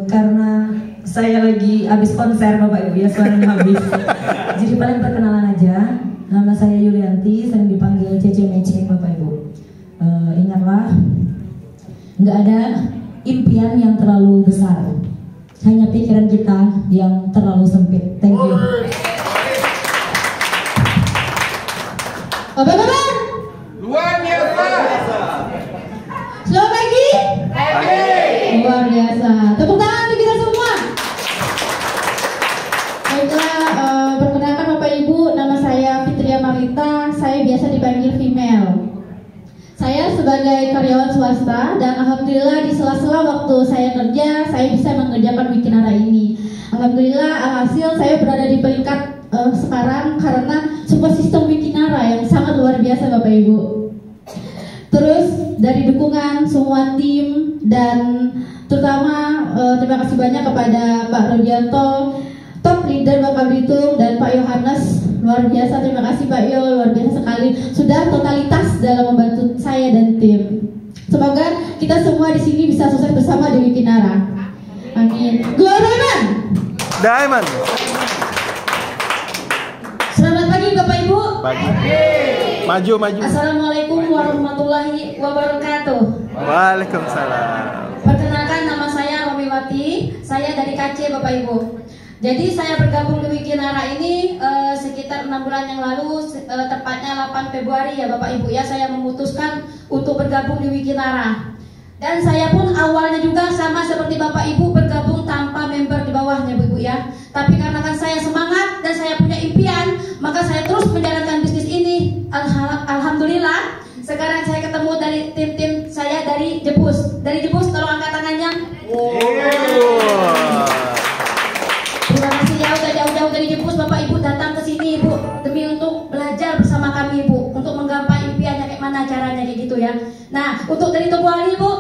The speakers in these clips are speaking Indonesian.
Karena saya lagi habis konser Bapak Ibu ya, suaranya habis. Jadi paling perkenalan aja. Nama saya Yulianti, sering dipanggil Cece Matching Bapak Ibu. Ingatlah, nggak ada impian yang terlalu besar, hanya pikiran kita yang terlalu sempit. Thank you. Bapak-bapak, luar biasa. Selamat pagi. Luar biasa. Tepuk tangan untuk kita semua. Baiklah, perkenalkan Bapak Ibu, nama saya Fitria Marita. Saya biasa dipanggil female. Saya sebagai karyawan swasta dan alhamdulillah di sela-sela waktu saya kerja, saya bisa mengerjakan Wikinara ini. Alhamdulillah alhasil saya berada di peringkat sekarang karena sebuah sistem Wikinara yang sangat luar biasa Bapak Ibu. Terus dari dukungan semua tim dan terutama terima kasih banyak kepada Pak Rodianto, top leader Bapak Belitung, dan Pak Yohanes. Luar biasa, terima kasih Pak Yo, luar biasa sekali sudah totalitas dalam membantu saya dan tim. Semoga kita semua di sini bisa sukses bersama di Wikinara. Amin. Go Diamond. Diamond. Selamat pagi Bapak Ibu. Pagi. Maju. Assalamualaikum warahmatullahi wabarakatuh. Waalaikumsalam. Perkenalkan, nama saya Romiwati. Saya dari KC Bapak Ibu. Jadi saya bergabung di Wikinara ini sekitar 6 bulan yang lalu, tepatnya 8 Februari ya Bapak Ibu ya, saya memutuskan untuk bergabung di Wikinara. Dan saya pun awalnya juga sama seperti Bapak Ibu bergabung tanpa member di bawahnya Bu Ibu ya. Tapi karena kan saya semangat dan saya punya impian, maka saya terus menjalankan bisnis ini. Alhamdulillah sekarang saya ketemu dari tim-tim saya dari Jebus. Dari Jebus tolong angkat tangannya. Terima kasih ya, udah jauh-jauh dari Jebus Bapak Ibu datang ke sini Ibu demi untuk belajar bersama kami Ibu untuk menggapai impiannya kayak mana caranya kayak gitu ya. Nah, untuk dari Tobuari Ibu.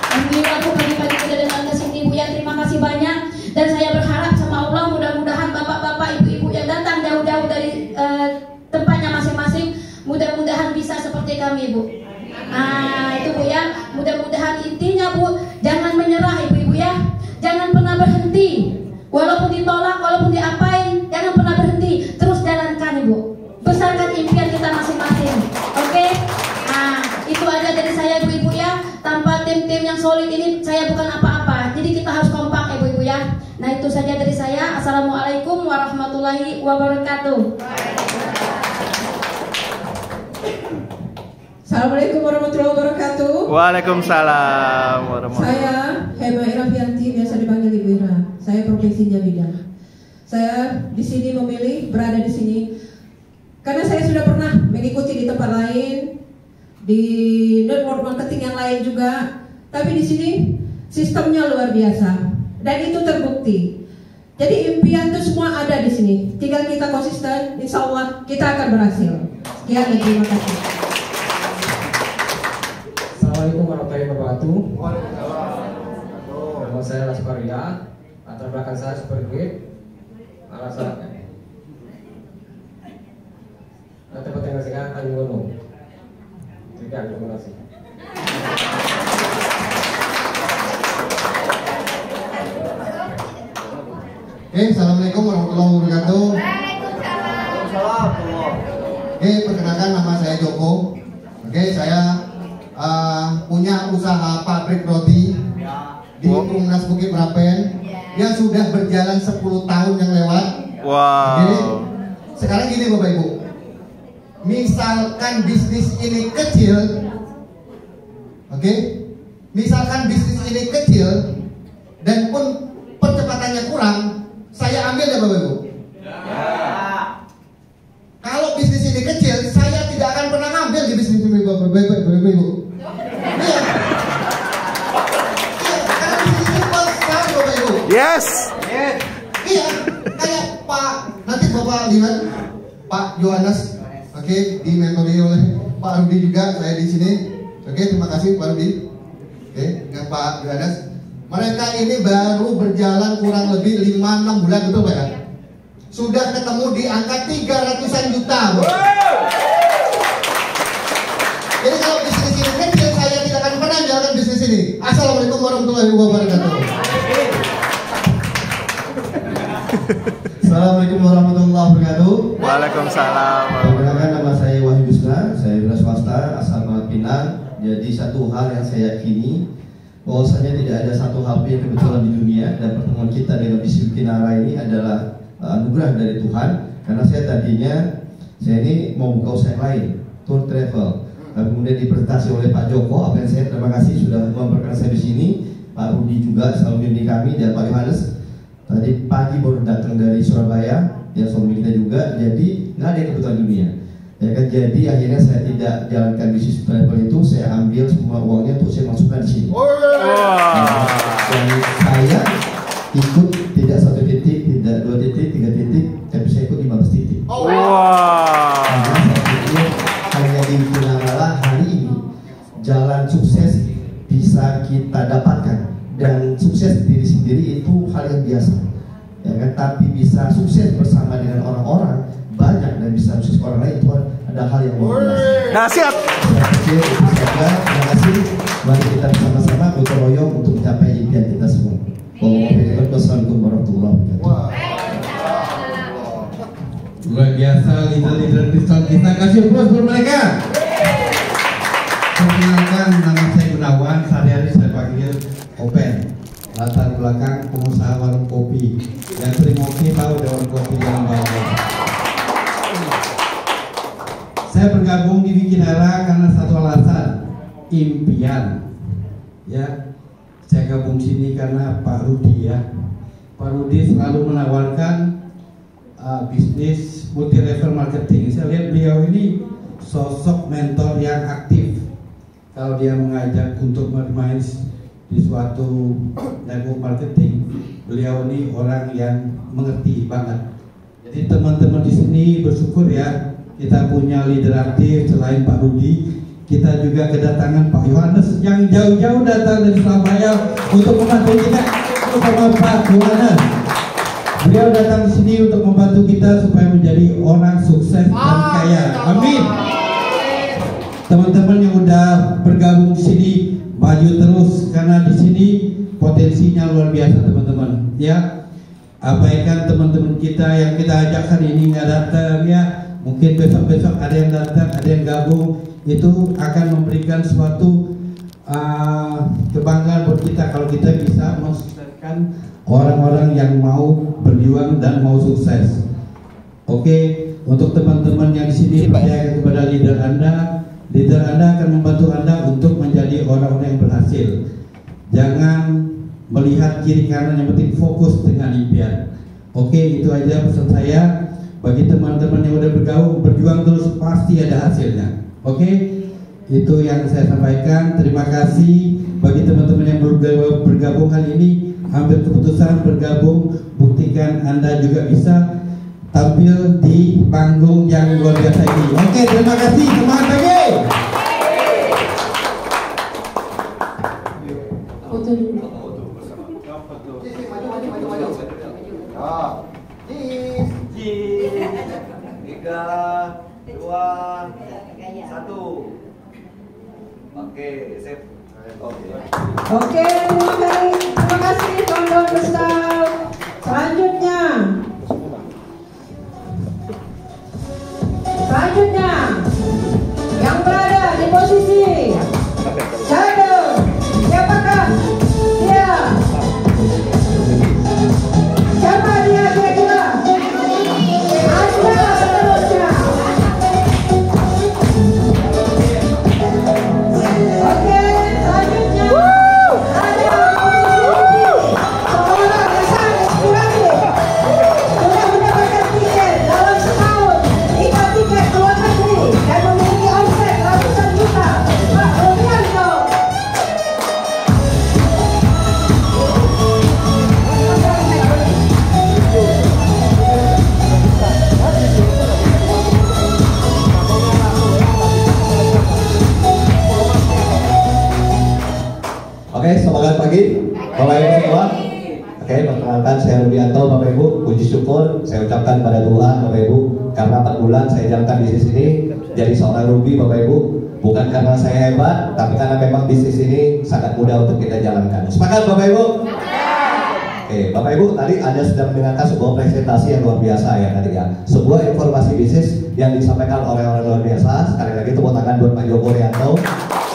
Alhamdulillah aku pagi-pagi udah datang ke sini Ibu ya, terima kasih banyak dan saya berharap sama Allah mudah-mudahan bapak-bapak ibu-ibu yang datang jauh-jauh dari tempatnya masing-masing mudah-mudahan bisa seperti kami Ibu. Nah, itu Bu ya, mudah-mudahan intinya Bu, jangan menyerah ibu-ibu ya. Jangan pernah berhenti. Walaupun ditolak, walaupun diapain, jangan pernah berhenti. Terus jalankan Ibu. Besarkan impian kita masing-masing. Oke? Nah, itu aja dari saya ibu-ibu ya. Tanpa tim-tim yang solid ini saya bukan apa-apa. Jadi kita harus kompak ibu-ibu ya. Nah, itu saja dari saya. Assalamualaikum warahmatullahi wabarakatuh. Assalamualaikum warahmatullahi wabarakatuh. Waalaikumsalam warahmatullahi. Saya Hema Irafianti, biasa dipanggil Ibu Ira. Saya provinsinya Bidang. Saya di sini memilih berada di sini karena saya sudah pernah mengikuti di tempat lain, di network marketing yang lain juga. Tapi di sini sistemnya luar biasa dan itu terbukti. Jadi impian itu semua ada di sini. Tinggal kita konsisten, insya Allah kita akan berhasil. Sekian dan terima kasih. Assalamualaikum warahmatullahi wabarakatuh. Nama saya Lasparia. Latar belakang saya seperti alasan. Nanti pertanyaan saya akan ngomong. Terima kasih. Assalamualaikum warahmatullahi wabarakatuh. Perkenalkan nama saya Joko. Saya punya usaha pabrik roti di Umnas Bukit Merapen yang sudah berjalan 10 tahun yang lewat. Wow. Sekarang gini Bapak Ibu, misalkan bisnis ini kecil, misalkan bisnis ini kecil dan pun percepatannya kurang, saya ambil ya Bapak Ibu. Kalau bisnis ini kecil, saya tidak akan pernah ngambil di bisnis ini Bapak Ibu. Yes. Iya, kayak Pak, nanti Bapak lihat Pak Yohanes, dimentori oleh Pak Rudi juga, saya di sini. Terima kasih Pak Rudi. Dengan Pak Yohanes. Mereka ini baru berjalan kurang lebih 5-6 bulan, betul Pak ya? Sudah ketemu di angka 300-an juta. Jadi kalau bisnis ini kecil, saya tidak akan pernah jalan bisnis ini. warahmatullahi wabarakatuh. Assalamualaikum warahmatullahi wabarakatuh. Waalaikumsalam. Perkenalkan, nama saya Wahyu Yusna, saya wira swasta asal Malang Pinang. Jadi satu hal yang saya yakini bahwasanya tidak ada satu hal yang kebetulan di dunia, dan pertemuan kita dengan Bisnis Kinara ini adalah anugerah dari Tuhan. Karena saya ini mau buka usaha lain, tour travel. Kemudian dipresentasi oleh Pak Joko, apa yang saya terima kasih sudah memperkenalkan saya di sini. Pak Rudi juga selalu membimbing kami, dan Pak Yohanes tadi pagi baru datang dari Surabaya, ya suami kita juga. Jadi nggak ada yang kebetulan dunia, ya kan. Jadi akhirnya saya tidak jalankan bisnis travel itu, saya ambil semua uangnya untuk saya masukkan di sini. Dan saya ikut tidak 1 titik, tidak 2 titik, 3 titik, tapi saya ikut 15 titik. Karena saya pikir hanya di Kinara hari ini jalan sukses bisa kita dapatkan, dan sukses diri sendiri itu hal yang biasa, ya kan. Tapi bisa sukses bersama dengan orang-orang banyak dan bisa sukses orang lain itu ada hal yang luar biasa. Nah, siap. Oke, itu saja. Terima kasih. Mari kita bersama-sama gotong royong untuk mencapai impian kita semua. Wassalamualaikum warahmatullahi wabarakatuh. Luar biasa leader-leader Kristen kita, kasih aplaus buat mereka. Perkenalkan, nama saya Gunawan, sehari-hari saya panggil Open. Latar belakang pengusaha warung kopi. Yang sering ngopi tahu ada warung kopi yang bawah. Saya bergabung di Kinara karena satu alasan, impian. Ya, saya gabung sini karena Pak Rudi ya. Pak Rudi selalu menawarkan bisnis multi level marketing. Saya lihat beliau ini sosok mentor yang aktif. Kalau dia mengajak untuk bermain di suatu network marketing, beliau ini orang yang mengerti banget. Jadi teman-teman di sini bersyukur ya, kita punya leader aktif selain Pak Rudi. Kita juga kedatangan Pak Yohanes yang jauh-jauh datang dari Surabaya untuk membantu kita bersama Pak Yohanes. Beliau datang di sini untuk membantu kita supaya menjadi orang sukses dan kaya. Amin. Teman-teman yang udah bergabung di sini, maju terus karena di sini potensinya luar biasa teman-teman. Ya, abaikan teman-teman kita yang kita ajak hari ini nggak datang ya. Mungkin besok-besok ada yang datang, ada yang gabung. Itu akan memberikan suatu kebanggaan buat kita kalau kita bisa mensukseskan orang-orang yang mau berjuang dan mau sukses. Oke, untuk teman-teman yang di sini percaya kepada leader Anda akan membantu Anda untuk menjadi orang-orang yang berhasil. Jangan melihat kiri kanan, yang penting fokus dengan impian. Oke, itu aja pesan saya. Bagi teman-teman yang udah berjuang terus pasti ada hasilnya. Oke, itu yang saya sampaikan. Terima kasih bagi teman-teman yang bergabung hari ini. Ambil keputusan bergabung, buktikan Anda juga bisa tampil di panggung yang luar biasa ini. Oke, terima kasih. Semangat lagi. Oke, terima kasih kawan-kawan besar. Selanjutnya yang berada di posisi shadow, siapakah dia? Siapa dia kira-kira? Anda seterusnya. Oke, selanjutnya ada seorang yang sangat inspiratif. Sudah mendapatkan tiket dalam setahun, 3 tiket ke luar negeri dan memiliki omset ratusan juta. Pak Rudianto. Oke, semangat pagi Bapak Ibu semua. Oke, perkenalkan saya Rudianto Bapak Ibu. Puji syukur saya ucapkan pada Tuhan Bapak Ibu, karena 4 bulan saya jalankan bisnis ini jadi seorang rugi Bapak Ibu. Bukan karena saya hebat, tapi karena memang bisnis ini sangat mudah untuk kita jalankan. Sepakat Bapak Ibu? Oke, Bapak Ibu, tadi Anda sedang mendengarkan sebuah presentasi yang luar biasa ya tadi ya. Sebuah informasi bisnis yang disampaikan oleh orang luar biasa. Sekali lagi tepuk tangan buat Pak Joko Rianto.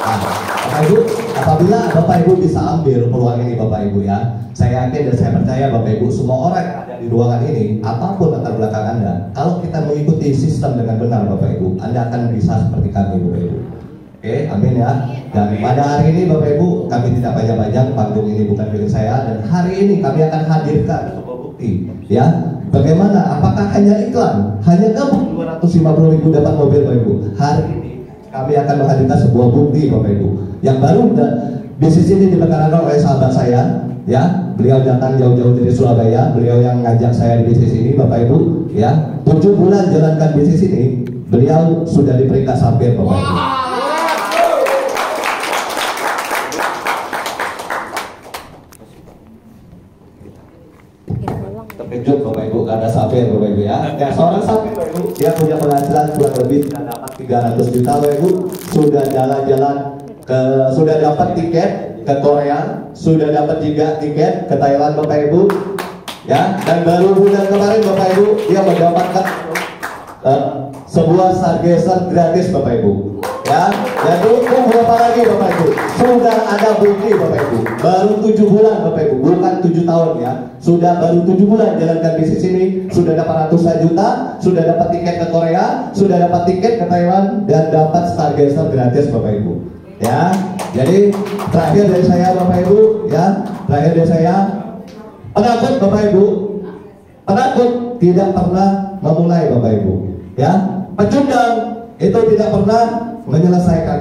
Nah, Bapak Ibu, apabila Bapak Ibu bisa ambil peluang ini Bapak Ibu ya, saya yakin dan saya percaya Bapak Ibu, semua orang yang ada di ruangan ini, apapun latar belakang Anda, kalau kita mengikuti sistem dengan benar Bapak Ibu, Anda akan bisa seperti kami Bapak Ibu. Oke, amin ya. Dan pada hari ini Bapak Ibu, kami tidak panjang-panjang, panggung ini bukan milik saya, dan hari ini kami akan hadirkan sebuah bukti ya. Bagaimana? Apakah hanya iklan? Hanya gabung 250.000 dapat mobil Bapak Ibu? Hari ini kami akan menghadirkan sebuah bukti Bapak Ibu yang baru. Dan bisnis ini diperkenalkan oleh sahabat saya ya. Beliau datang jauh-jauh dari Surabaya. Beliau yang ngajak saya di bisnis ini Bapak Ibu ya. 7 bulan jalankan bisnis ini, beliau sudah di peringkat sampir Bapak Ibu. Terkejut Bapak Ibu karena sampir Bapak Ibu ya. Ya, seorang sampir Bapak Ibu, dia punya penghasilan kurang lebih sudah dapat 300 juta Bapak Ibu. Sudah jalan-jalan ke, sudah dapat tiket ke Korea, sudah dapat juga tiket ke Thailand Bapak Ibu ya. Dan baru bulan kemarin Bapak Ibu dia mendapatkan sebuah stargazer gratis Bapak Ibu ya. Jadi berapa lagi Bapak Ibu? Sudah ada bukti Bapak Ibu. Baru 7 bulan Bapak Ibu, bukan 7 tahun ya. Sudah baru 7 bulan jalankan bisnis ini, sudah dapat ratusan juta, sudah dapat tiket ke Korea, sudah dapat tiket ke Taiwan, dan dapat stargazer gratis Bapak Ibu ya. Jadi terakhir dari saya Bapak Ibu ya, terakhir dari saya, penakut Bapak Ibu, penakut tidak pernah memulai Bapak Ibu ya. Pecundang itu tidak pernah menyelesaikan,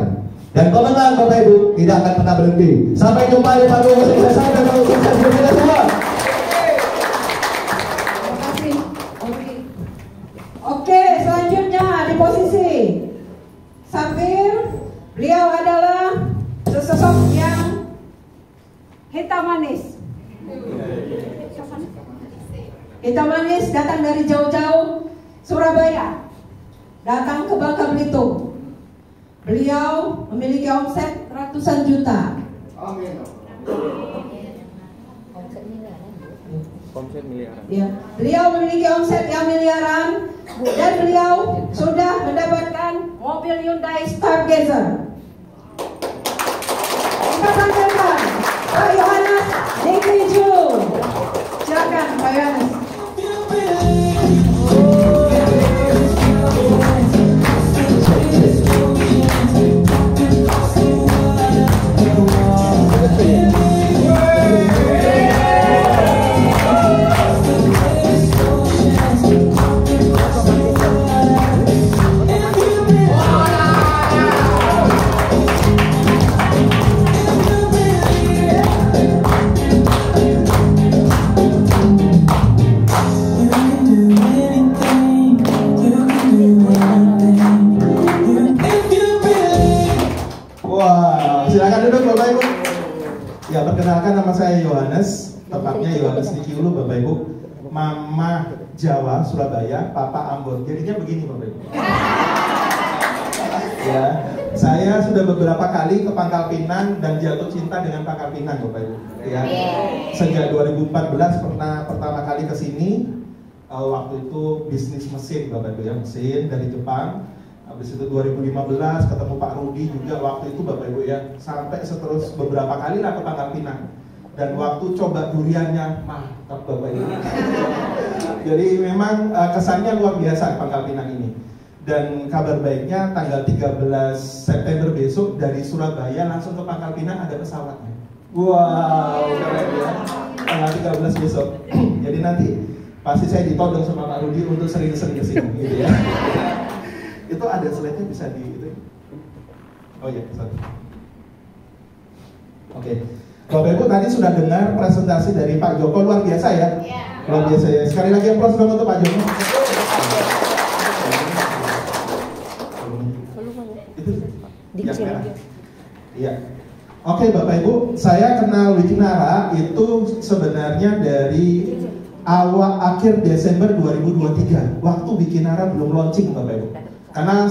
dan pemenang Bapak Ibu tidak akan pernah berhenti. Sampai jumpa di panggung musik sampai panggung sukses kita semua. Terima kasih. Oke, selanjutnya di posisi sampir, beliau adalah sesosok yang hitam manis. Hitam manis datang dari jauh-jauh Surabaya, datang ke Bangka Belitung. Beliau memiliki omset ratusan juta. Amin. Omset miliaran. Ya, beliau memiliki omset yang miliaran, dan beliau sudah mendapatkan mobil Hyundai Stargazer. Kita panggilkan Pak Yohanes Nikiju. Silakan Pak Yohanes. Perkenalkan, nama saya Yohanes, tepatnya Yohanes Nikiulu Bapak Ibu. Mama Jawa Surabaya, Papa Ambon. Jadinya begini Bapak Ibu. Ya, saya sudah beberapa kali ke Pangkal Pinang dan jatuh cinta dengan Pangkal Pinang Bapak Ibu. Ya, sejak 2014 pernah pertama kali ke sini. Waktu itu bisnis mesin Bapak Ibu ya, mesin dari Jepang. Habis itu 2015 ketemu Pak Rudi juga waktu itu Bapak Ibu ya, sampai seterus beberapa kali lah ke Pangkal Pinang. Dan waktu coba duriannya mantap Bapak Ibu. Jadi memang kesannya luar biasa Pangkal Pinang ini. Dan kabar baiknya tanggal 13 September besok dari Surabaya langsung ke Pangkal Pinang ada pesawatnya. Wow, keren ya. Tanggal 13 besok. Jadi nanti pasti saya ditodong sama Pak Rudi untuk sering-sering kesini gitu ya. Itu ada slide-nya bisa di itu. Oh iya, satu. Oke. Bapak Ibu tadi sudah dengar presentasi dari Pak Joko, luar biasa ya. Luar biasa ya. Sekali lagi aplaus dong untuk Pak Joko. Itu yang merah. Iya. Oke Bapak Ibu, saya kenal Wikinara itu sebenarnya dari awal akhir Desember 2023. Waktu Wikinara belum launching Bapak Ibu. Karena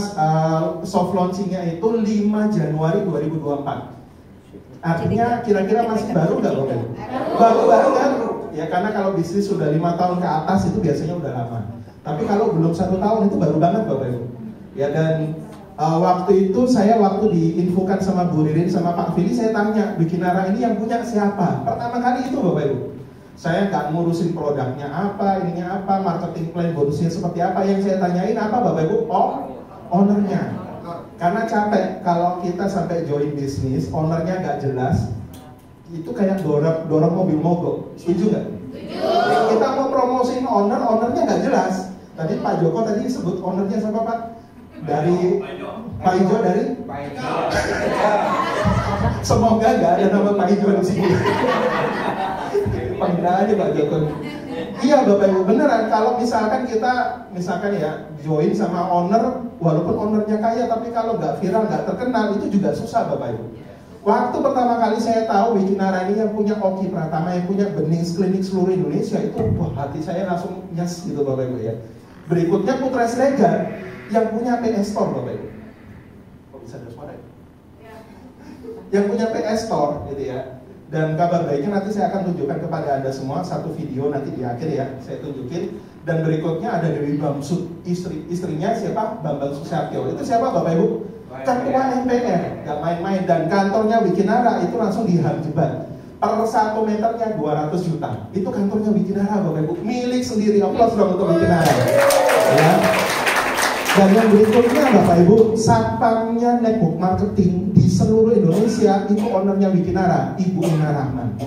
soft launchingnya itu 5 Januari 2024. Artinya kira-kira masih baru nggak Bapak Ibu? Baru kan? Ya karena kalau bisnis sudah 5 tahun ke atas itu biasanya udah lama. Tapi kalau belum 1 tahun itu baru banget Bapak Ibu. Ya dan waktu itu saya waktu diinfokan sama Bu Ririn sama Pak Fili, saya tanya Bikinara ini yang punya siapa? Pertama kali itu Bapak Ibu. Saya nggak ngurusin produknya apa, ininya apa, marketing plan bonusnya seperti apa. Yang saya tanyain apa Bapak Ibu? Ownernya. Karena capek kalau kita sampai join bisnis, ownernya nggak jelas. Itu kayak dorong mobil mogok. Setuju nggak? Kita mau promosiin ownernya nggak jelas. Tadi Pak Joko tadi sebut ownernya siapa Pak? Dari Pak Ijo dari? Semoga nggak ada nama Pak Ijo di sini. Panggil aja Pak Joko. Iya Bapak Ibu beneran, kalau misalkan kita ya join sama owner, walaupun ownernya kaya, tapi kalau nggak viral, nggak terkenal, itu juga susah Bapak Ibu. Waktu pertama kali saya tahu Bikinara ini yang punya Oki Pratama, yang punya Bening Klinik seluruh Indonesia, itu wah, hati saya langsung nyes gitu Bapak Ibu ya. Berikutnya Putra Siregar yang punya PS Store Bapak Ibu. Kok bisa ada suara ya? Yang punya PS Store gitu ya. Dan kabar baiknya nanti saya akan tunjukkan kepada Anda semua satu video nanti di akhir ya, saya tunjukin. Dan berikutnya ada Dewi Bamsud, istrinya siapa? Bambang Susatyo. Itu siapa Bapak Ibu? Ketua MPR, gak main-main. Dan kantornya Bikinara itu langsung di Ham Jebat. Per 1 meternya 200 juta. Itu kantornya Bikinara Bapak Ibu, milik sendiri. Aplaus dong untuk Bikinara ya. Dan yang berikutnya Bapak Ibu, satpamnya network marketing di seluruh Indonesia itu ownernya Bikinara, Ibu Ina Rahman.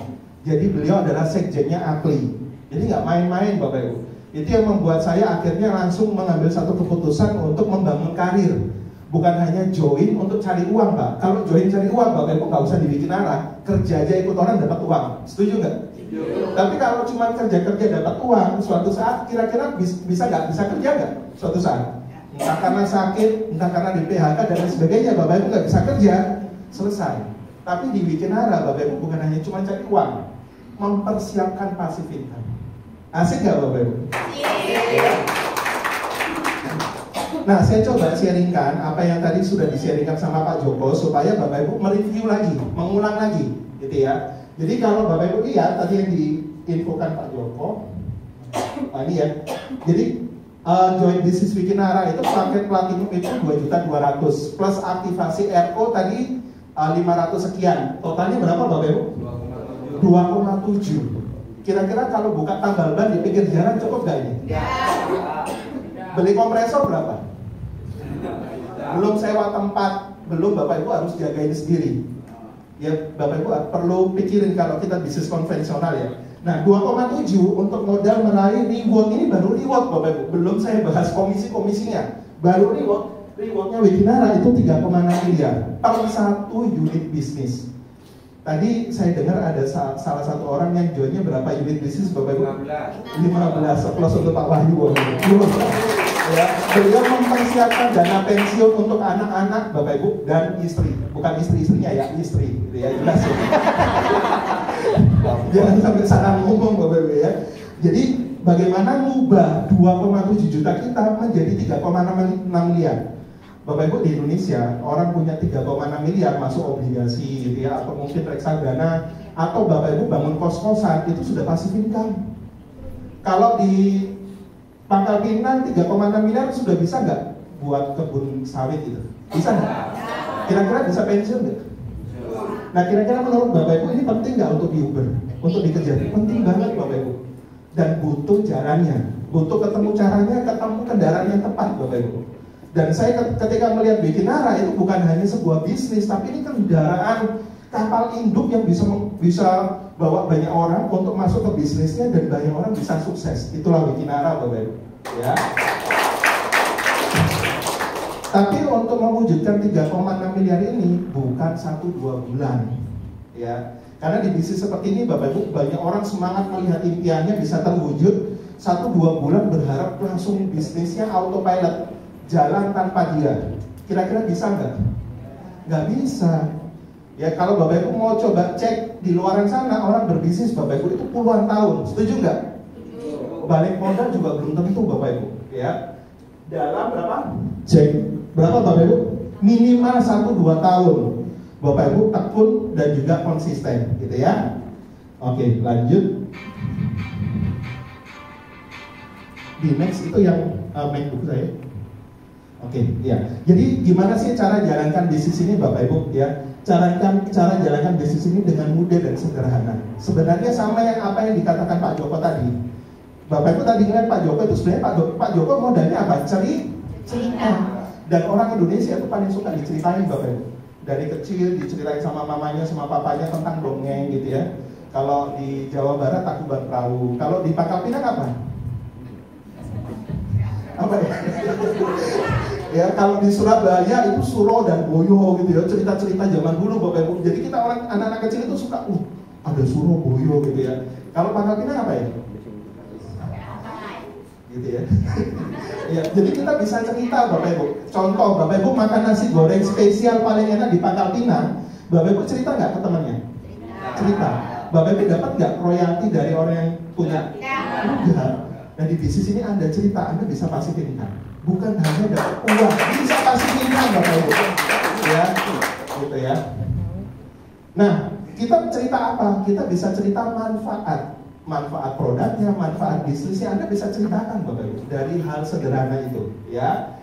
Jadi beliau adalah sekjennya APLI. Jadi nggak main-main Bapak Ibu. Itu yang membuat saya akhirnya langsung mengambil satu keputusan untuk membangun karir. Bukan hanya join untuk cari uang Pak. Kalau join cari uang Bapak Ibu nggak usah di Bikinara, kerja aja ikut orang dapat uang. Setuju nggak? Tapi kalau cuma kerja dapat uang, suatu saat kira-kira bisa kerja nggak? Suatu saat. Entah karena sakit, entah karena di PHK dan lain sebagainya, Bapak Ibu nggak bisa kerja, selesai. Tapi di Bikinara, Bapak Ibu bukan hanya cuma cari uang, mempersiapkan passive income. Asik nggak Bapak Ibu? Nah, saya coba sharingkan apa yang tadi sudah di-sharingkan sama Pak Joko supaya Bapak Ibu mereview lagi, mengulang lagi, gitu ya. Jadi kalau Bapak Ibu lihat tadi yang diinfokan Pak Joko, ini ya. Jadi join bisnis Bikinara itu paket platinum itu 2.200.000 plus aktivasi RO tadi 500 sekian. Totalnya berapa Bapak Ibu? 2,7. Kira-kira kalau buka tambal ban di pinggir jalan cukup gak ini? Beli kompresor berapa? Belum sewa tempat, belum Bapak Ibu harus jagain sendiri. Ya Bapak Ibu perlu pikirin kalau kita bisnis konvensional ya. Nah 2,7 untuk modal meraih reward, ini baru reward Bapak Ibu. Belum saya bahas komisinya. Baru rewardnya Bikinara itu 3,6 miliar per 1 unit bisnis. Tadi saya dengar ada salah satu orang yang joinnya berapa unit bisnis Bapak Ibu? 15. Plus untuk Pak Wahyu. Ya, beliau mempersiapkan dana pensiun untuk anak-anak Bapak Ibu dan istri. Bukan istri-istrinya ya, istri gitu ya, jelas ya. Jangan sampai salah ngomong Bapak Ibu ya. Jadi bagaimana ngubah 2,7 juta kita menjadi 3,6 miliar. Bapak Ibu di Indonesia orang punya 3,6 miliar masuk obligasi gitu ya, atau mungkin reksadana, atau Bapak Ibu bangun kos-kosan itu sudah passive income. Kalau di Pangkal Pinang 3,6 miliar sudah bisa nggak buat kebun sawit itu? Bisa nggak? Kira-kira bisa pensiun nggak? Nah kira-kira menurut Bapak Ibu ini penting nggak untuk diuber, untuk dikejar? Penting banget Bapak Ibu. Dan butuh jalannya, butuh ketemu caranya, ketemu kendaraan yang tepat Bapak Ibu. Dan saya ketika melihat Bikinara itu bukan hanya sebuah bisnis, tapi ini kendaraan kapal induk yang bisa bawa banyak orang untuk masuk ke bisnisnya dan banyak orang bisa sukses. Itulah Bikinara Bapak Ibu ya. Tapi untuk mewujudkan 3,6 miliar ini bukan 1-2 bulan ya. Karena di bisnis seperti ini Bapak Ibu banyak orang semangat melihat impiannya bisa terwujud, 1-2 bulan berharap langsung bisnisnya autopilot, jalan tanpa dia. Kira-kira bisa nggak? Nggak bisa. Ya kalau Bapak Ibu mau coba cek di luaran sana orang berbisnis Bapak Ibu itu puluhan tahun, setuju nggak? Balik modal juga belum tentu Bapak Ibu, ya. dalam berapa Bapak Ibu? Minimal 1-2 tahun. Bapak Ibu tekun dan juga konsisten, gitu ya. Oke, lanjut. Di next itu yang MacBook saya. Oke, ya. Jadi gimana sih cara jalankan bisnis ini Bapak Ibu ya? Cara jalankan bisnis ini dengan mudah dan sederhana. Sebenarnya sama yang apa yang dikatakan Pak Joko tadi. Bapak Ibu tadi ngeliat Pak Joko itu sebenarnya Pak Joko modalnya apa? Cerita. Dan orang Indonesia itu paling suka diceritain Bapak Ibu. Dari kecil diceritain sama mamanya sama papanya tentang dongeng gitu ya. Kalau di Jawa Barat Takuban Perahu. Kalau di Pangkal Pinang apa? Apa ya? Ya kalau di Surabaya itu Suro dan Boyo gitu ya, cerita-cerita zaman dulu Bapak Ibu. Jadi kita orang anak-anak kecil itu suka, ada Suro Boyo gitu ya. Kalau Pangkal Pinang apa ya? Gitu ya. Ya, jadi kita bisa cerita Bapak Ibu. Contoh Bapak Ibu makan nasi goreng spesial paling enak di Pangkal Pinang, Bapak Ibu cerita nggak ke temannya? Cerita. Bapak Ibu dapat nggak royalti dari orang yang punya? Enggak. Nah di bisnis ini Anda cerita, Anda bisa pasifin income. Bukan hanya dapat uang, bisa pasifin income Bapak Ibu. Ya, gitu ya. Nah, kita cerita apa? Kita bisa cerita manfaat produknya, manfaat bisnisnya. Anda bisa ceritakan Bapak Ibu dari hal sederhana itu, ya.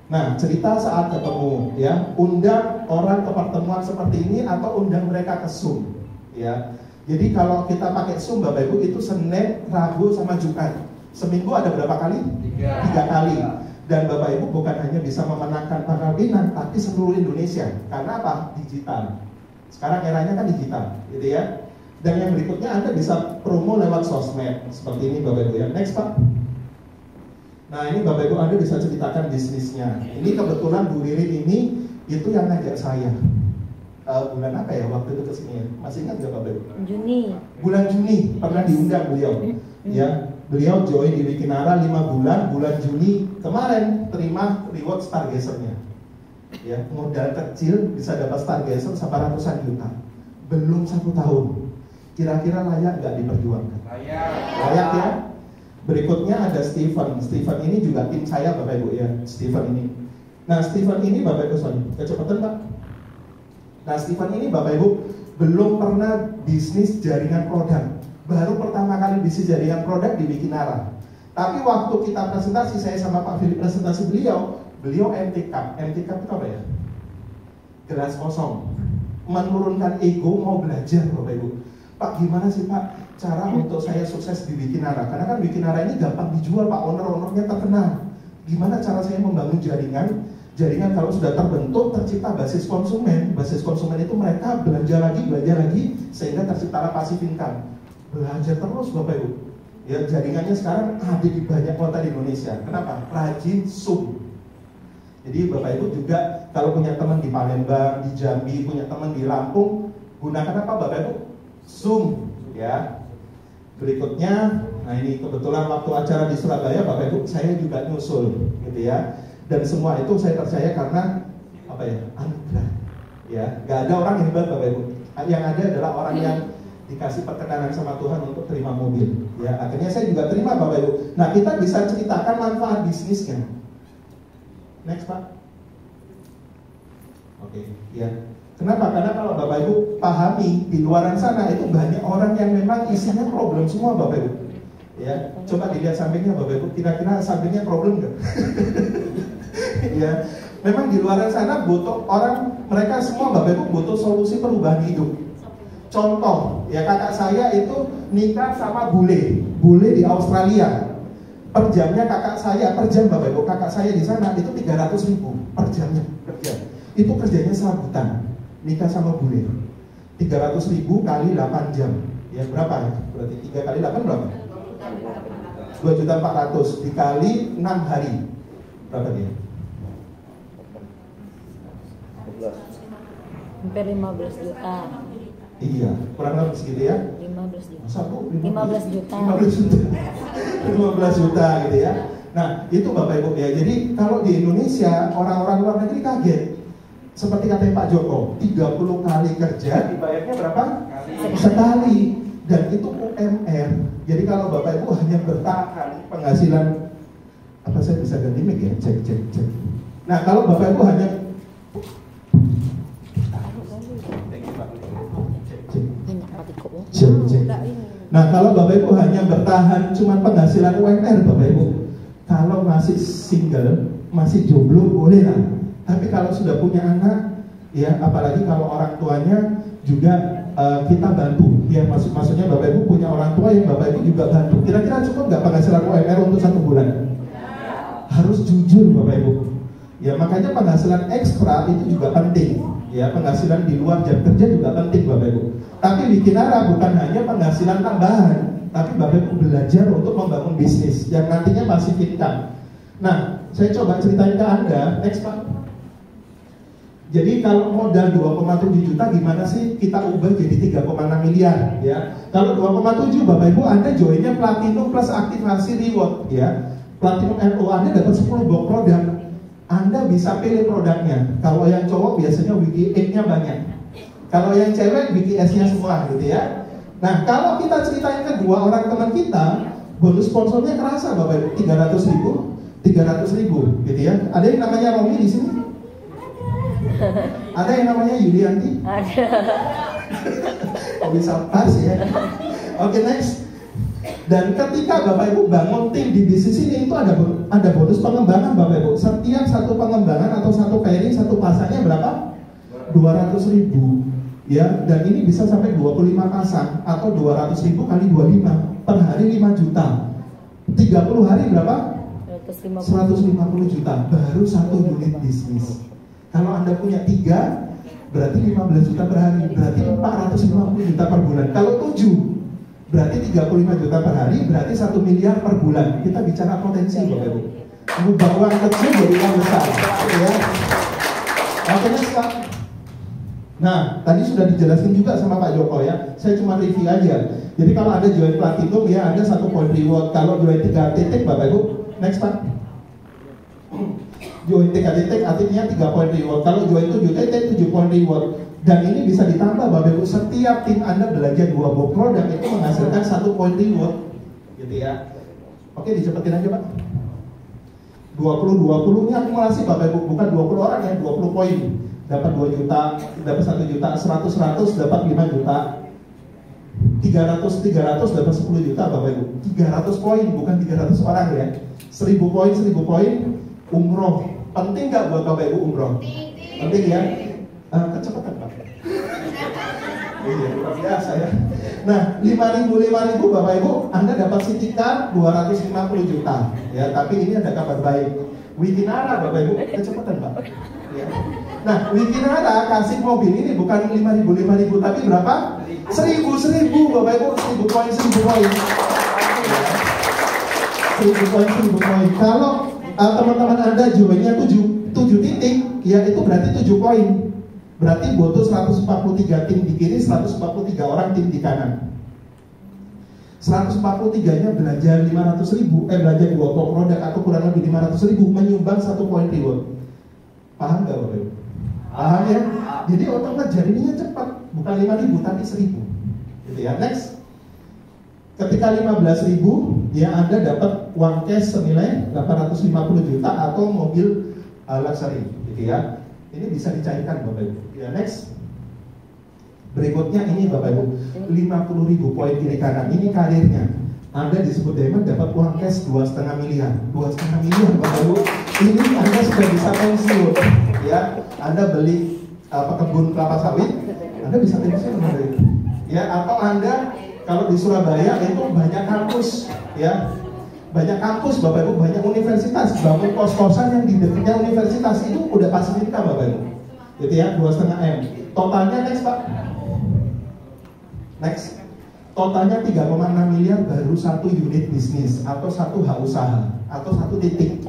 Nah, cerita saat ketemu, ya. Undang orang ke pertemuan seperti ini atau undang mereka ke Zoom, ya. Jadi kalau kita pakai Zoom Bapak Ibu itu Senin, Rabu, sama Jumat. Seminggu ada berapa kali? 3 kali. Dan Bapak Ibu bukan hanya bisa memenangkan Pangkal Pinang, tapi seluruh Indonesia. Karena apa? Digital. Sekarang eranya kan digital, gitu ya. Dan yang berikutnya Anda bisa promo lewat sosmed. Seperti ini Bapak Ibu ya. Next Pak. Nah ini Bapak Ibu Anda bisa ceritakan bisnisnya. Ini kebetulan Bu Ririn ini itu yang ngajak saya. Bulan apa ya waktu itu kesini ya? Masih ingat gak Bapak Ibu? Juni. Bulan Juni pernah diundang beliau. Ya, beliau join di Wikinara 5 bulan. Bulan Juni kemarin terima reward Stargazer-nya. Ya, modal kecil bisa dapat Stargazer 800-an juta. Belum 1 tahun. Kira-kira layak nggak diperjuangkan? Layak ya. Berikutnya ada Steven. Steven ini juga tim saya Bapak Ibu ya. Steven ini. Nah Steven ini Bapak Ibu sorry, kecepatan Pak. Nah Steven ini Bapak Ibu belum pernah bisnis jaringan produk. Baru pertama kali bisnis jaringan produk di Wikinara. Tapi waktu kita presentasi, saya sama Pak Philip presentasi beliau MTK. MTK itu apa ya? Gelas kosong. Menurunkan ego, mau belajar Bapak Ibu. Pak gimana sih Pak cara untuk saya sukses di Wikinara? Karena kan Wikinara ini gampang dijual Pak, owner-ownernya terkenal. Gimana cara saya membangun jaringan? Jaringan kalau sudah terbentuk, tercipta basis konsumen. Basis konsumen itu mereka belanja lagi, sehingga terciptalah passive income. Belajar terus Bapak Ibu. Ya jaringannya sekarang ada di banyak kota di Indonesia. Kenapa? Rajin Zoom. Jadi Bapak Ibu juga kalau punya teman di Palembang, di Jambi, punya teman di Lampung, gunakan apa Bapak Ibu? Zoom. Ya. Berikutnya, nah ini kebetulan waktu acara di Surabaya Bapak Ibu saya juga nyusul, gitu ya. Dan semua itu saya percaya karena apa ya? Anugerah. Ya, nggak ada orang yang hebat Bapak Ibu. Yang ada adalah orang yang dikasih perkenanan sama Tuhan untuk terima mobil. Ya, akhirnya saya juga terima Bapak Ibu. Nah, kita bisa ceritakan manfaat bisnisnya. Next Pak. Oke, ya. Kenapa? Karena kalau Bapak Ibu pahami di luaran sana itu banyak orang yang memang isinya problem semua Bapak Ibu. Ya, coba dilihat sampingnya Bapak Ibu. Kira-kira sampingnya problem nggak? Ya, memang di luar sana butuh orang, mereka semua Bapak Ibu butuh solusi perubahan hidup. Contoh, ya kakak saya itu nikah sama bule di Australia. Per jamnya kakak saya, per jam Bapak Ibu, kakak saya di sana itu 300.000 per jamnya kerja. Itu kerjanya serabutan, nikah sama bule. 300.000 kali 8 jam. Ya berapa ya? Berarti 3 kali 8 berapa? 2.400.000 dikali 6 hari. Berapa dia? Hampir 15 juta. Iya, kurang lebih segitu ya. 15 juta. Masa Bu? 15 juta. 15 juta. 15 juta gitu ya. Nah, itu Bapak Ibu ya. Jadi kalau di Indonesia orang-orang luar negeri kaget. Seperti kata Pak Joko, 30 kali kerja dibayarnya berapa? Sekali. Dan itu UMR. Jadi kalau Bapak Ibu hanya bertahan penghasilan Apa saya bisa ganti mic ya? Cek. Nah, kalau Bapak Ibu hanya cek. Nah, kalau Bapak Ibu hanya bertahan cuma penghasilan UMR, Bapak Ibu, kalau masih single, masih jomblo boleh lah. Tapi kalau sudah punya anak, ya apalagi kalau orang tuanya juga kita bantu, ya maksudnya Bapak Ibu punya orang tua yang Bapak Ibu juga bantu. Kira-kira cukup nggak penghasilan UMR untuk 1 bulan? Harus jujur Bapak Ibu. Ya makanya penghasilan ekstra itu juga penting. Ya penghasilan di luar jam kerja juga penting Bapak Ibu. Tapi di Kinara bukan hanya penghasilan tambahan, tapi Bapak Ibu belajar untuk membangun bisnis yang nantinya masih income. Nah, saya coba ceritain ke Anda, next Pak. Jadi kalau modal 2,7 juta gimana sih kita ubah jadi 3,6 miliar ya. Kalau 2,7 Bapak Ibu Anda joinnya Platinum plus aktivasi reward ya. Platinum NO Anda dapat 10 box produk. Anda bisa pilih produknya. Kalau yang cowok biasanya wiki 8-nya banyak. Kalau yang cewek wiki S-nya semua gitu ya. Nah, kalau kita ceritain ke 2 orang teman kita, bonus sponsornya kerasa Bapak Ibu, 300.000 gitu ya. Ada yang namanya Romi di sini? Ada yang namanya Yulianti? Ada. Oh bisa pas ya. Oke, next. Dan ketika Bapak Ibu bangun tim di bisnis ini itu ada bonus pengembangan Bapak Ibu. Setiap satu pengembangan atau satu pairing, satu pasangnya berapa? 200.000 ya. Dan ini bisa sampai 25 pasang atau 200.000 kali 25 per hari 5 juta. 30 hari berapa? 150 juta. Baru satu unit bisnis. Kalau Anda punya 3, berarti 15 juta per hari, berarti 450 juta per bulan. Kalau 7, berarti 35 juta per hari, berarti 1 miliar per bulan. Kita bicara potensi Bapak Ibu. Mengubah uang kecil jadi uang besar ya. Oke, next Pak. Nah, tadi sudah dijelaskan juga sama Pak Joko ya. Saya cuma review aja. Jadi kalau ada join Platinum ya ada 1 poin reward. Kalau join 3 titik Bapak Ibu, next Pak. Join 3 titik artinya 3 poin reward. Kalau join 7 titik 7 poin reward. Dan ini bisa ditambah Bapak Ibu, setiap tim Anda belanja 2 box produk itu menghasilkan 1 poin reward. Gitu ya. Oke, dicepetin aja Pak. 20 nya akumulasi Bapak Ibu, bukan 20 orang ya, 20 poin. Dapat 2 juta, dapat 1 juta, 100 dapat 5 juta. 300 dapat 10 juta Bapak Ibu. 300 poin bukan 300 orang ya. 1000 poin umroh. Penting nggak buat Bapak Ibu umroh? Penting ya. Kecepatan Pak. Iya, luar biasa ya. Nah, 5.000 Bapak Ibu, Anda dapat city car 250 juta. Ya, tapi ini ada kabar baik. Wikinara Bapak Ibu, kecepatan Pak. Ya. Nah, Wikinara kasih mobil ini bukan 5.000 tapi berapa? 1.000 Bapak Ibu, 1.000 poin. 1.000 poin. Kalau teman-teman Anda joinnya 7 titik, ya itu berarti 7 poin. Berarti butuh 143 tim di kiri, 143 orang tim di kanan. 143-nya belanja 500.000, belanja 2 box produk atau kurang lebih 500.000 menyumbang 1 poin reward. Paham nggak Bapak Ibu? Paham ya? Jadi otomatis jaringannya cepat, bukan 5.000 tapi 1.000. Gitu ya. Next. Ketika 15.000, ya Anda dapat uang cash senilai 850 juta atau mobil luxury, gitu ya. Ini bisa dicairkan Bapak Ibu. Ya, next. Berikutnya ini Bapak Ibu, 50.000 poin kiri kanan. Ini karirnya. Anda disebut diamond dapat uang cash 2,5 miliar. 2,5 miliar Bapak Ibu. Ini Anda sudah bisa pensiun. Ya, Anda beli kebun kelapa sawit, Anda bisa pensiun Bapak Ibu. Ya, atau Anda kalau di Surabaya itu banyak kampus, ya. Banyak kampus Bapak Ibu, banyak universitas, bangun kos-kosan yang di dekatnya universitas itu udah pasti nikah Bapak Ibu. Gitu ya, 2,5 M. Totalnya next Pak. Next. Totalnya 3,6 miliar baru 1 unit bisnis atau 1 hak usaha atau 1 titik.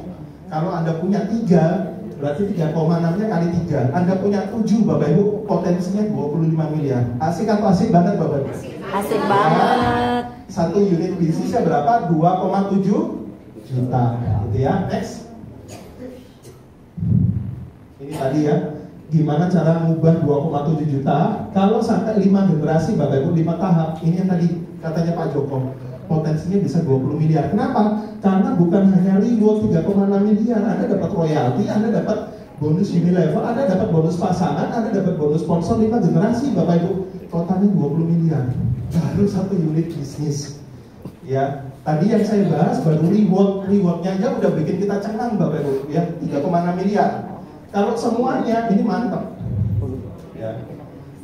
Kalau Anda punya 3, berarti 3,6-nya kali 3. Anda punya 7 Bapak Ibu, potensinya 25 miliar. Asik atau asik banget Bapak Ibu? Asik banget. 1 unit bisnisnya berapa? 2,7 juta. Gitu ya. Next. Ini tadi ya. Gimana cara mengubah 2,7 juta? Kalau sampai 5 generasi Bapak Ibu, 5 tahap. Ini yang tadi katanya Pak Joko. potensinya bisa 20 miliar. Kenapa? Karena bukan hanya reward 3,6 miliar, Anda dapat royalti, Anda dapat bonus Unilever, Anda dapat bonus pasangan, Anda dapat bonus sponsor 5 generasi, Bapak Ibu. Totalnya 20 miliar. Baru satu unit bisnis. Ya, tadi yang saya bahas baru rewardnya aja udah bikin kita cengang, Bapak Ibu, ya 3,6 miliar. Kalau semuanya ini mantap. Ya.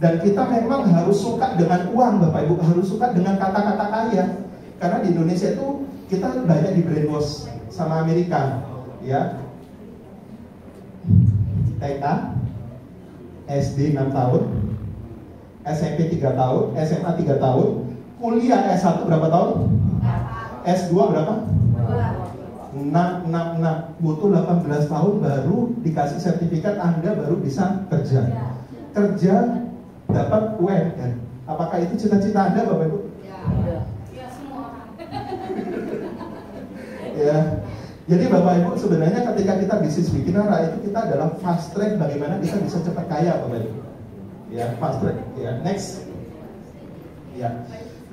Dan kita memang harus suka dengan uang, Bapak Ibu, harus suka dengan kata-kata kaya. Karena di Indonesia itu kita banyak di brainwash sama Amerika, ya. TK, SD 6 tahun, SMP 3 tahun, SMA 3 tahun, kuliah S1 berapa tahun? S2 berapa? 6 butuh 18 tahun baru dikasih sertifikat, Anda baru bisa kerja. Kerja dapat UMR. Apakah itu cita-cita Anda, Bapak Ibu? Ya, semua. Ya. Jadi Bapak Ibu, sebenarnya ketika kita bisnis Wikinara itu kita adalah fast track bagaimana kita bisa cepat kaya, Bapak Ibu. Ya, fast track. Ya, next. Ya.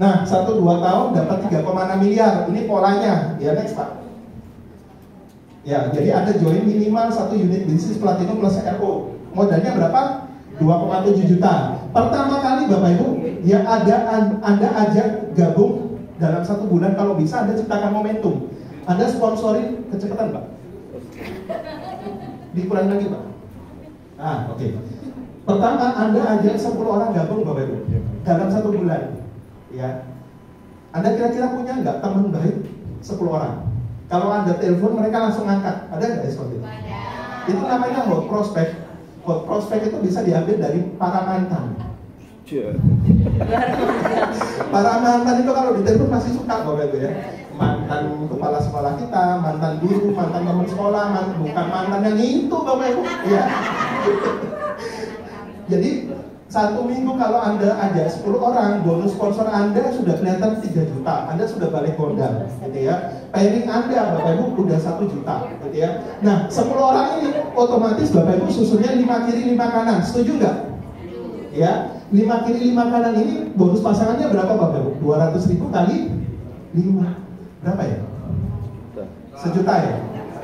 Nah, 1-2 tahun dapat 3,6 miliar. Ini polanya. Ya, next Pak. Ya, jadi Anda join minimal 1 unit bisnis Platinum plus RO. Modalnya berapa? 2,7 juta. Pertama kali Bapak Ibu, ya Anda ajak gabung dalam 1 bulan, kalau bisa Anda ciptakan momentum. Anda sponsorin kecepatan, Pak. Dikurangi lagi, Pak. Oke. Pertama, Anda ajak 10 orang gabung, Bapak Ibu, dalam 1 bulan. Ya. Anda kira-kira punya nggak teman baik 10 orang? Kalau Anda telepon, mereka langsung angkat. Ada nggak seperti itu? Itu namanya hot prospect. Hot prospect itu bisa diambil dari para mantan. Para mantan itu kalau ditelepon masih suka, Bapak Ibu, ya. Mantan kepala sekolah kita, mantan guru, mantan teman sekolah, bukan mantan yang itu, Bapak Ibu. Ya. Jadi 1 minggu kalau Anda ajak 10 orang, bonus sponsor Anda sudah kelihatan 3 juta. Anda sudah balik modal, gitu ya. Pairing Anda, Bapak Ibu, udah 1 juta, gitu ya. Nah, 10 orang ini otomatis Bapak Ibu susunnya 5 kiri 5 kanan. Setuju nggak? Ya, 5 kiri 5 kanan ini bonus pasangannya berapa, Bapak Ibu? 200.000 kali 5. Berapa ya? 1 juta ya?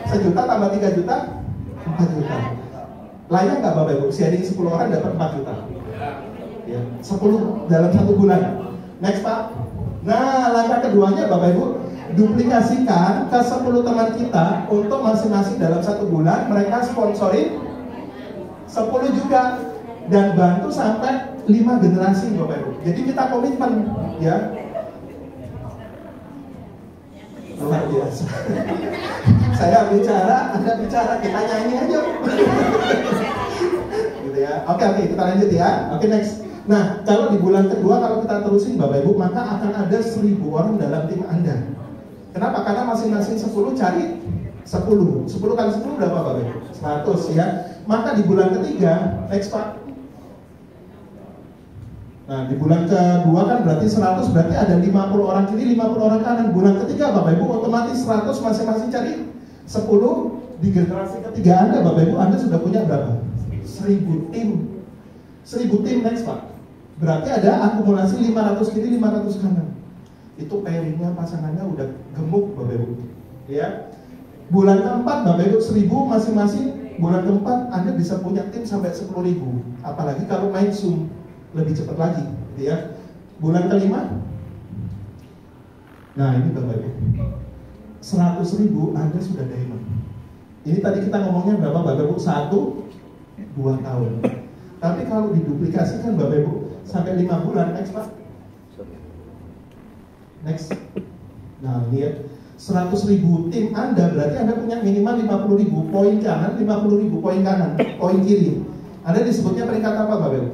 1 juta tambah 3 juta? 4 juta. Layak nggak, Bapak Ibu? Sharing 10 orang dapat 4 juta. Ya, 10 dalam 1 bulan. Next Pak. Nah, langkah keduanya Bapak Ibu, duplikasikan ke 10 teman kita untuk masing-masing dalam 1 bulan mereka sponsorin 10 juga dan bantu sampai 5 generasi, Bapak Ibu. Jadi kita komitmen, ya. Luar biasa. Saya bicara, Anda bicara, kita nyanyi aja. Gitu ya. Oke, kita lanjut ya. Oke, next. Nah, kalau di bulan kedua kalau kita terusin Bapak Ibu, maka akan ada 1000 orang dalam tim Anda. Kenapa? Karena masing-masing 10 cari 10. 10 kali 10 berapa, Bapak Ibu? 100 ya. Maka di bulan ketiga, next Pak. Nah, di bulan kedua kan berarti 100, berarti ada 50 orang kiri, 50 orang kanan. Bulan ketiga Bapak Ibu otomatis 100 masing-masing cari 10. Di generasi ketiga Anda, Bapak Ibu, Anda sudah punya berapa? 1000 tim. 1000 tim, next Pak. Berarti ada akumulasi 500 kiri, 500 kanan. Itu pairingnya, pasangannya udah gemuk, Bapak Ibu. Ya. Bulan keempat Bapak Ibu 1000 masing-masing. Bulan keempat Anda bisa punya tim sampai 10.000. Apalagi kalau main Zoom lebih cepat lagi, gitu ya. Bulan kelima, nah ini Bapak Ibu, 100.000 Anda sudah diamond. Ini tadi kita ngomongnya berapa, Bapak Ibu? 1-2 tahun. Tapi kalau diduplikasikan Bapak Ibu sampai 5 bulan, next Pak. Next. Nah lihat, 100.000 tim Anda berarti Anda punya minimal 50.000 poin kanan, 50.000 poin kanan, poin kiri. Anda disebutnya peringkat apa, Bapak Ibu?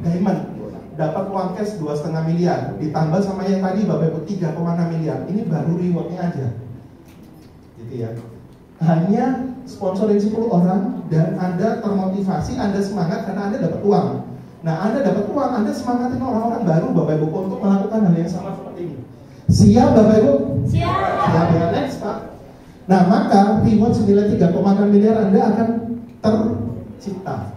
Diamond. Dapat uang cash 2,5 miliar, ditambah sama yang tadi Bapak Ibu 3,6 miliar. Ini baru rewardnya aja, gitu ya. Hanya sponsorin 10 orang dan Anda termotivasi, Anda semangat karena Anda dapat uang. Nah, Anda dapat uang, Anda semangatin orang-orang baru Bapak Ibu untuk melakukan hal yang sama seperti ini. Siap Bapak Ibu? Siap. Siap ya, next Pak. Nah, maka reward senilai 3,6 miliar Anda akan tercipta.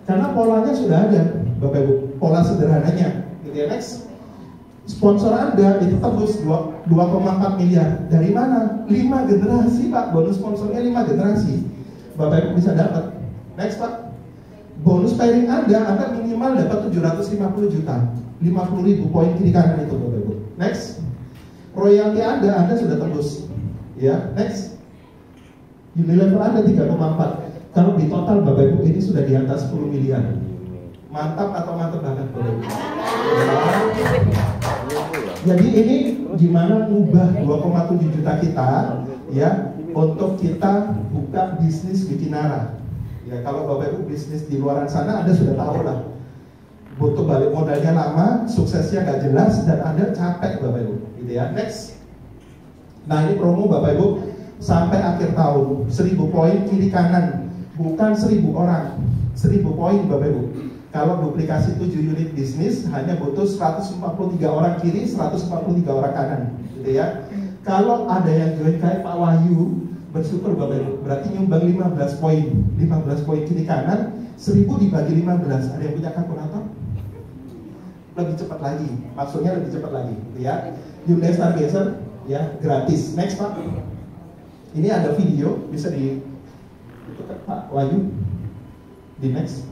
Karena polanya sudah ada Bapak Ibu, pola sederhananya, gitu ya. Next. Sponsor Anda itu tembus 2,4 miliar. Dari mana? 5 generasi Pak, bonus sponsornya 5 generasi. Bapak Ibu bisa dapat. Next Pak. Bonus pairing Anda minimal dapat 750 juta. 50.000 poin kiri kanan itu Bapak Ibu. Next. Royalti Anda sudah tembus. Ya, next. Unilever Anda 3,4. Kalau di total Bapak Ibu ini sudah di atas 10 miliar. Mantap atau mantap banget Bapak Ibu? Jadi ini gimana ngubah 2,7 juta kita ya untuk kita buka bisnis Wikinara. Ya kalau Bapak Ibu bisnis di luar sana Anda sudah tahu lah. Butuh balik modalnya lama, suksesnya gak jelas dan Anda capek Bapak Ibu. Gitu ya. Next. Nah ini promo Bapak Ibu sampai akhir tahun 1000 poin kiri kanan, bukan 1000 orang, 1000 poin Bapak Ibu. Kalau duplikasi 7 unit bisnis hanya butuh 143 orang kiri, 143 orang kanan, gitu ya. Kalau ada yang join kayak Pak Wahyu, bersyukur Bapak Ibu, berarti nyumbang 15 poin kiri kanan, 1000 dibagi 15. Ada yang punya kalkulator? Lebih cepat lagi, maksudnya lebih cepat lagi, gitu ya. Hyundai Stargazer, ya gratis. Next Pak. Ini ada video, bisa di itu Pak Wahyu di next.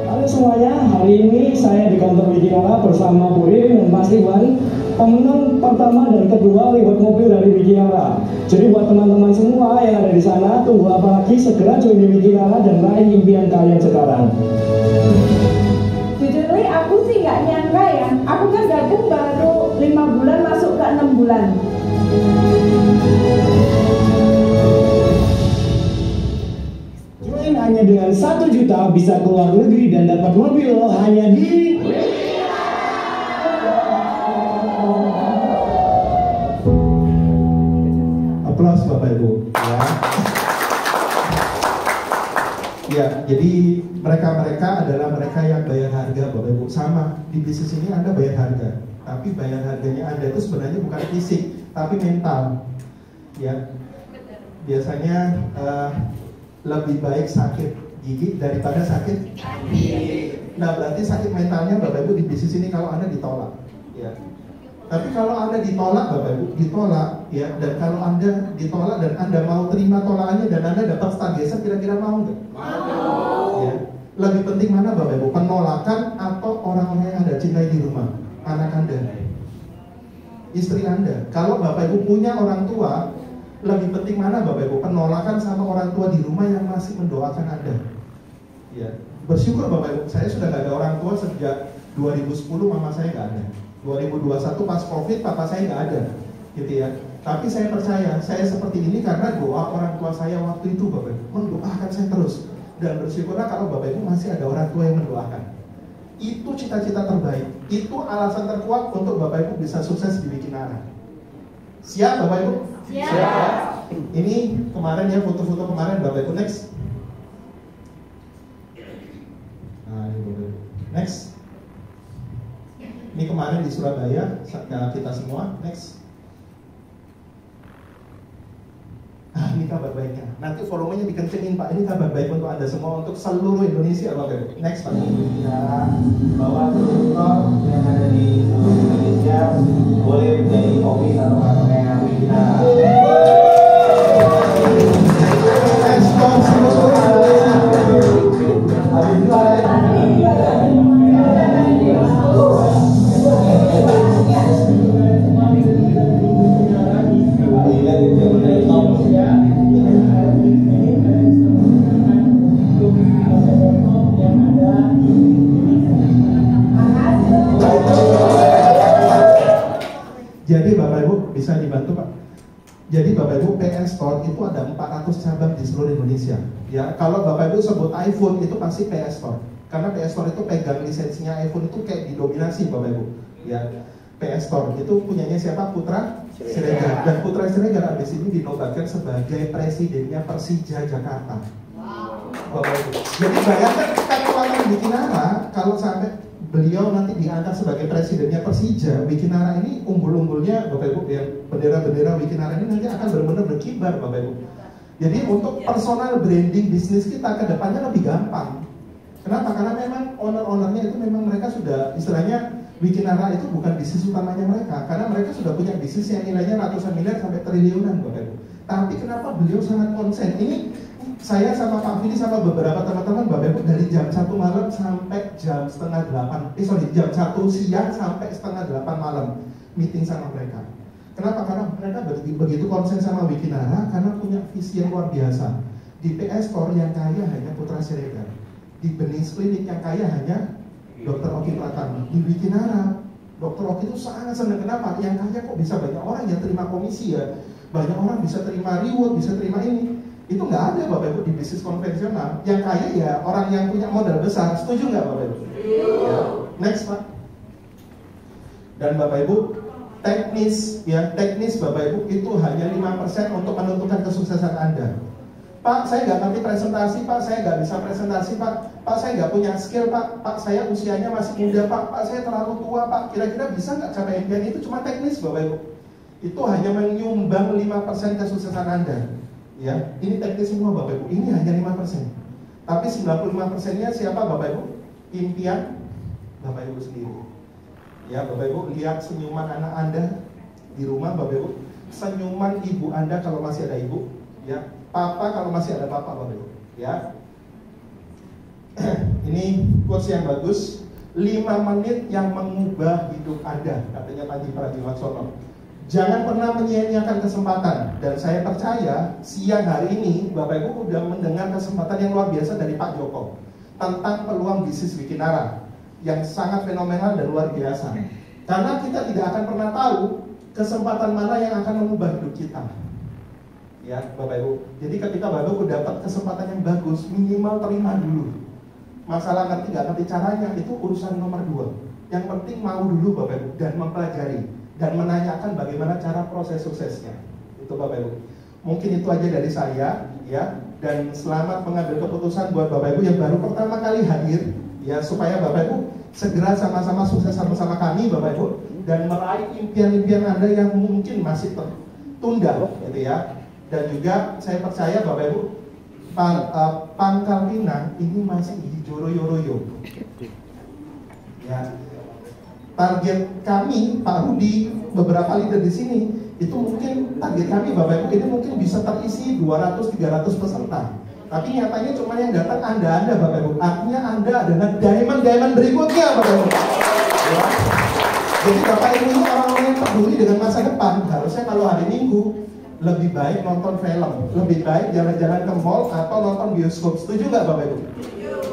Halo semuanya, hari ini saya di kantor Wikinara bersama Bu Rin dan Mas Iwan, pemenang pertama dan kedua reward mobil dari Wikinara. Jadi buat teman-teman semua yang ada di sana, tunggu apa lagi, segera join di Wikinara dan raih impian kalian sekarang. Jujur aku sih nggak nyangka ya, aku kan gabung baru 5 bulan masuk ke 6 bulan. Join hanya dengan 1 juta bisa keluar negeri dan dapat mobil hanya di Aplaus Bapak Ibu ya. Ya, jadi mereka adalah mereka yang bayar harga Bapak Ibu. Sama, di bisnis ini Anda bayar harga. Tapi bayar harganya Anda itu sebenarnya bukan fisik, tapi mental. Ya, biasanya lebih baik sakit gigi daripada sakit gigi. Nah, berarti sakit mentalnya Bapak Ibu di bisnis ini kalau Anda ditolak. Ya. Tapi kalau Anda ditolak Bapak Ibu, ditolak ya, dan kalau Anda ditolak dan Anda mau terima tolakannya dan Anda dapat Stargazer, kira-kira mau nggak? Mau. Ya. Lebih penting mana Bapak Ibu, penolakan atau orang-orang yang Anda cintai di rumah? Anak Anda, istri Anda. Kalau Bapak Ibu punya orang tua, lebih penting mana Bapak Ibu, penolakan sama orang tua di rumah yang masih mendoakan Anda? Ya. Bersyukur Bapak Ibu, saya sudah gak ada orang tua sejak 2010, mama saya gak ada. 2021 pas COVID, papa saya gak ada, gitu ya. Tapi saya percaya, saya seperti ini karena doa orang tua saya waktu itu Bapak Ibu, mendoakan saya terus. Dan bersyukurlah kalau Bapak Ibu masih ada orang tua yang mendoakan. Itu cita-cita terbaik, itu alasan terkuat untuk Bapak Ibu bisa sukses di Wikinara. Siap Bapak Ibu? Siap. Ini kemarin ya, foto-foto kemarin Bapak Ibu. Next. Nah, ini Bapak Ibu. Next. Ini kemarin di Surabaya, kita semua. Next. Ini kabar baiknya. Nanti volumenya dikencengin Pak. Ini kabar baik untuk Anda semua, untuk seluruh Indonesia Bapak Ibu. Next Pak. Bahwa kontributor yang ada di seluruh Indonesia boleh menjadi hobi atau kayak Wikinara. Ekspor seluruh Jadi Bapak Ibu bisa dibantu Pak. Jadi Bapak Ibu PS Store itu ada 400 cabang di seluruh Indonesia. Ya, kalau Bapak Ibu sebut iPhone itu pasti PS Store. Karena PS Store itu pegang lisensinya iPhone itu kayak didominasi Bapak Ibu. Ya, PS Store itu punyanya siapa? Putra Siregar. Dan Putra Siregar abis ini dinobatkan sebagai presidennya Persija Jakarta. Bapak Ibu. Jadi bayangkan kekuatan Wikinara kalau sampai beliau nanti diangkat sebagai presidennya Persija, Wikinara ini umbul-umbulnya Bapak Ibu, yang bendera-bendera Wikinara ini nanti akan benar-benar berkibar Bapak Ibu. Jadi untuk personal branding bisnis kita ke depannya lebih gampang. Kenapa? Karena memang owner-ownernya itu memang mereka sudah istilahnya Wikinara itu bukan bisnis utamanya mereka, karena mereka sudah punya bisnis yang nilainya ratusan miliar sampai triliunan, Bapak Ibu. Tapi kenapa beliau sangat konsen? Ini saya sama Pak Fili sama beberapa teman-teman Bapak Ibu dari jam 1 malam sampai jam setengah 8, jam 1 siang sampai setengah 8 malam meeting sama mereka. Kenapa? Karena mereka begitu konsen sama Wikinara karena punya visi yang luar biasa. Di PS Store yang kaya hanya Putra Siregar, di Bening Klinik yang kaya hanya Dr. Oki Pratama. Di Wikinara, Dr. Oki itu sangat senang. Kenapa? Yang kaya kok bisa banyak orang yang terima komisi ya, banyak orang bisa terima reward, bisa terima ini. Itu nggak ada Bapak Ibu di bisnis konvensional. Yang kaya ya orang yang punya modal besar. Setuju nggak Bapak Ibu? Ya. Next Pak. Dan Bapak Ibu, teknis Bapak Ibu itu hanya 5% untuk menentukan kesuksesan Anda. Pak, saya nggak ngerti presentasi, Pak, saya nggak bisa presentasi, Pak, saya nggak punya skill, Pak, saya usianya masih muda, Pak, saya terlalu tua, Pak, kira-kira bisa nggak capai impian itu? Cuma teknis, Bapak Ibu. Itu hanya menyumbang 5% kesuksesan Anda. Ya, ini teknis semua, Bapak Ibu. Ini hanya 5%. Tapi 95%-nya siapa, Bapak Ibu? Impian Bapak Ibu sendiri. Ya, Bapak Ibu, lihat senyuman anak Anda di rumah, Bapak Ibu. Senyuman ibu Anda kalau masih ada ibu, ya. Papa kalau masih ada papa, Bapak Ibu, ya. Ini quotes yang bagus. 5 menit yang mengubah hidup Anda, katanya Panji Pragiwaksono. Jangan pernah menyia-nyiakan kesempatan. Dan saya percaya siang hari ini Bapak Ibu sudah mendengar kesempatan yang luar biasa dari Pak Joko tentang peluang bisnis Wikinara yang sangat fenomenal dan luar biasa. Karena kita tidak akan pernah tahu kesempatan mana yang akan mengubah hidup kita. Ya, Bapak Ibu. Jadi ketika Bapak Ibu dapat kesempatan yang bagus, minimal terima dulu. Masalah ngerti nggak ngerti caranya itu urusan nomor 2. Yang penting mau dulu Bapak Ibu dan mempelajari dan menanyakan bagaimana cara proses suksesnya. Itu Bapak Ibu. Mungkin itu aja dari saya, ya. Dan selamat mengambil keputusan buat Bapak Ibu yang baru pertama kali hadir, ya, supaya Bapak Ibu segera sama-sama sukses sama kami, Bapak Ibu, dan meraih impian-impian Anda yang mungkin masih tertunda, gitu ya. Dan juga saya percaya Bapak Ibu, Pangkal Pinang ini masih hijau royo-royo. Ya. Target kami, Pak Rudi, beberapa leader di sini, itu mungkin target kami Bapak Ibu ini mungkin bisa terisi 200-300 peserta. Tapi nyatanya cuma yang datang Anda Bapak Ibu. Artinya Anda adalah diamond berikutnya Bapak Ibu. Ya. Jadi Bapak Ibu ini orang-orang yang peduli dengan masa depan. Harusnya kalau hari Minggu lebih baik nonton film, lebih baik jalan-jalan ke mall atau nonton bioskop. Setuju nggak Bapak Ibu?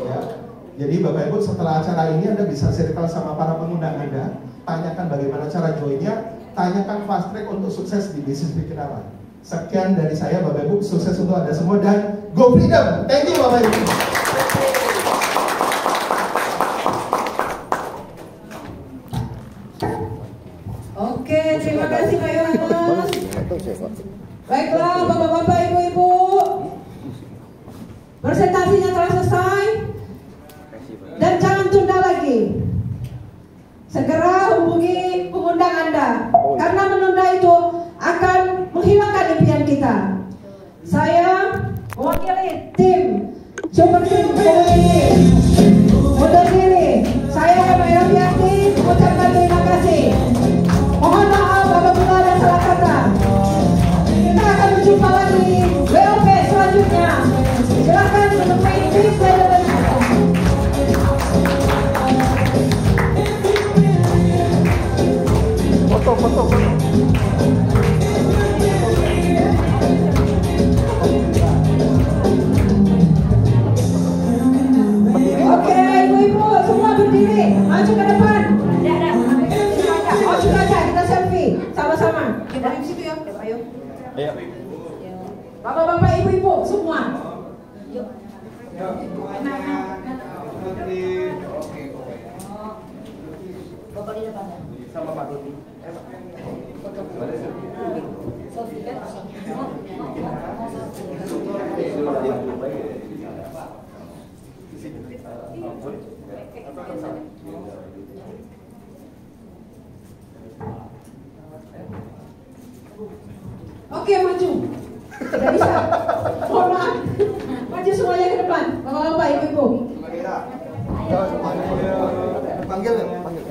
Ya. Jadi Bapak Ibu setelah acara ini Anda bisa circle sama para pengundang Anda, tanyakan bagaimana cara joinnya, tanyakan fast track untuk sukses di bisnis Wikinara. Sekian dari saya Bapak Ibu, sukses untuk Anda semua dan go freedom. Thank you Bapak Ibu. Oke, terima kasih Pak Yohanes. Baiklah Bapak-bapak, Ibu-ibu, presentasinya telah selesai dan jangan tunda lagi. Segera hubungi pengundang Anda, karena menunda itu akan menghilangkan impian kita. Saya mewakili tim Super Team ini undur diri. Saya Mbak Yofianti mengucapkan terima kasih. Mohon maaf apabila ada salah kata. Kita akan berjumpa lagi WOP selanjutnya. Silakan menemui tim leader. Foto. Oke, ibu-ibu semua berdiri, maju ke depan. Oh, sudah ada, kita selfie sama-sama. Kita di situ ya, ayo. Bapak-bapak, ibu-ibu semua. Yuk. Bapak di depan ya. Sama Pak Rudi. Selfie kan? Oke, maju. Tidak bisa. Maju semuanya ke depan, bapak-bapak, ibu-ibu. Panggil ya, panggil.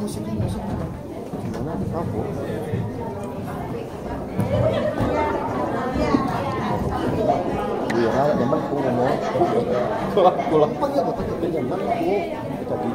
Musiknya masuk. Gimana aku? Iya, zaman aku ngomong. Pulang panggil apa? Zaman aku tadi.